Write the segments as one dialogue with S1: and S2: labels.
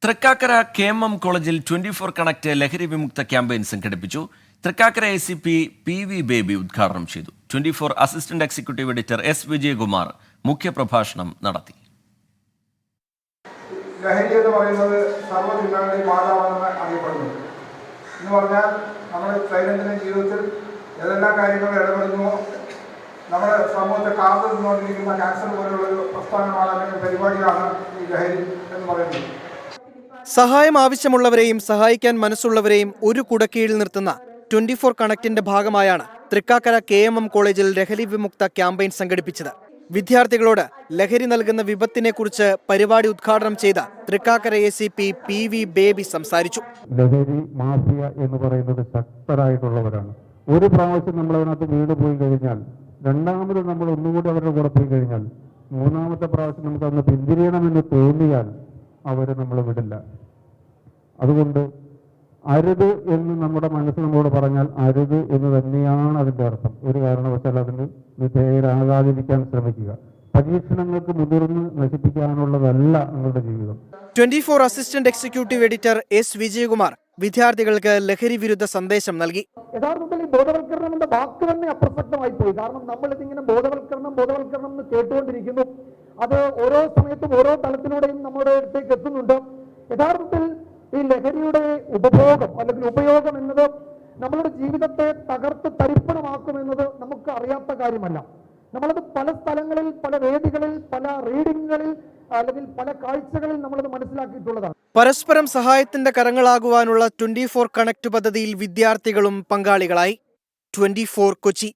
S1: Thrikkakara KM കോളേജിൽ 24 connect ലഹരി വിമുക്ത ക്യാമ്പയിൻ സംഘടിപ്പിച്ചു. തൃക്കാക്കര ACP PV ബേബി ഉദ്ഘാടനം ചെയ്തു. 24 assistant executive editor S Vijayakumar മുഖ്യപ്രഭാഷണം നടത്തി.
S2: ലഹരി എന്ന് പറയുന്നത് സർവ്വതിന്മകളുടെയും മാതാവാണെന്ന് അറിയപ്പെടുന്നു. എന്ന് പറഞ്ഞാൽ നമ്മുടെ ദൈനംദിന ജീവിതത്തിൽ ഏതെല്ലാം കാര്യങ്ങൾ ഇടപെടുന്നുവോ നമ്മുടെ സമൂഹത്തെ കാത്തു നിന്നുകൊണ്ടിരിക്കുന്ന ക്യാൻസർ പോലുള്ളൊരു പ്രസ്ഥാനമാണ് അല്ലെങ്കിൽ പരിപാടിയാണ് ഈ ലഹരി എന്ന് പറയുന്നത്.
S3: സഹായം ആവശ്യമുള്ളവരെയും സഹായിക്കാൻ മനസ്സുള്ളവരെയും ഒരു കുടക്കീഴിൽ നിർത്തുന്ന 24 കണക്റ്റിന്റെ ഭാഗമായാണ് തൃക്കാക്കര KM കോളേജിൽ ലഹരി വിമുക്ത ക്യാമ്പയിൻ സംഘടിപ്പിച്ചത്. വിദ്യാർത്ഥികളോട് ലഹരി നൽകുന്ന വിപത്തിനെക്കുറിച്ച് പരിപാടി ഉദ്ഘാടനം ചെയ്ത തൃക്കാക്കര ACP PV ബേബി സംസാരിച്ചു.
S4: ലഹരി മാഫിയ എന്ന് പറയുന്നത് ശക്തരായിട്ടുള്ളവരാണ്. ഒരു പ്രാവശ്യം നമ്മൾ അതിനകത്ത് വീട് പോയി കഴിഞ്ഞാൽ, രണ്ടാമത് നമ്മൾ ഒന്നുകൂടി അവരുടെ കൂടെ പോയി കഴിഞ്ഞാൽ, മൂന്നാമത്തെ പ്രാവശ്യം നമുക്ക് അന്ന് പിന്തിരിയണമെന്ന് തോന്നിയാൽ അവർ നമ്മൾ വിടില്ല. അതുകൊണ്ട് അരുത് എന്ന് നമ്മുടെ മനസ്സ് നമ്മളോട് പറഞ്ഞാൽ അരുത് എന്ന് തന്നെയാണ് അതിൻ്റെ അർത്ഥം. ഒരു കാരണവശാൽ അതിന് വിധേയരാകാതിരിക്കാൻ ശ്രമിക്കുക. പരീക്ഷണങ്ങൾക്ക് മുതിർന്ന് നശിപ്പിക്കാനുള്ളതല്ല നിങ്ങളുടെ ജീവിതം.
S3: 24 assistant executive editor S Vijayakumar വിദ്യാർത്ഥികൾക്ക് ലഹരി വിരുദ്ധ സന്ദേശം നൽകി.
S5: യഥാർത്ഥത്തിൽ ഈ ബോധവൽക്കരണം എന്ന വാക്ക് തന്നെ അപ്രസക്തമായി പോയി. കാരണം നമ്മൾ ഇതിങ്ങനെ ബോധവൽക്കരണം എന്ന് കേട്ടുകൊണ്ടിരിക്കുന്നു. അത് ഓരോ സമയത്തും ഓരോ തലത്തിലൂടെയും നമ്മുടെ അടുത്തേക്ക് എത്തുന്നുണ്ട്. യഥാർത്ഥത്തിൽ ഈ ലഹരിയുടെ ഉപഭോഗം അല്ലെങ്കിൽ ഉപയോഗം എന്നത് നമ്മളുടെ ജീവിതത്തെ തകർത്ത് തരിപ്പണമാക്കുമെന്നത് നമുക്ക് അറിയാത്ത കാര്യമല്ല. നമ്മളത് പല സ്ഥലങ്ങളിൽ, പല വേദികളിൽ, പല റീഡിങ്ങുകളിൽ അല്ലെങ്കിൽ പല കാഴ്ചകളിൽ നമ്മളത് മനസ്സിലാക്കിയിട്ടുള്ളതാണ്.
S3: പരസ്പരം സഹായത്തിന്റെ കരങ്ങളാകുവാനുള്ള 24 കണക്ട് പദ്ധതിയിൽ വിദ്യാർത്ഥികളും പങ്കാളികളായി. 24 കൊച്ചി.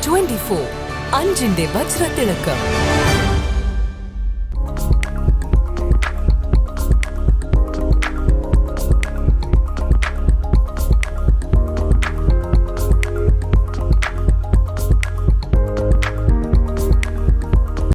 S6: 24 അഞ്ചിന്റെ വജ്രത്തിളക്കം.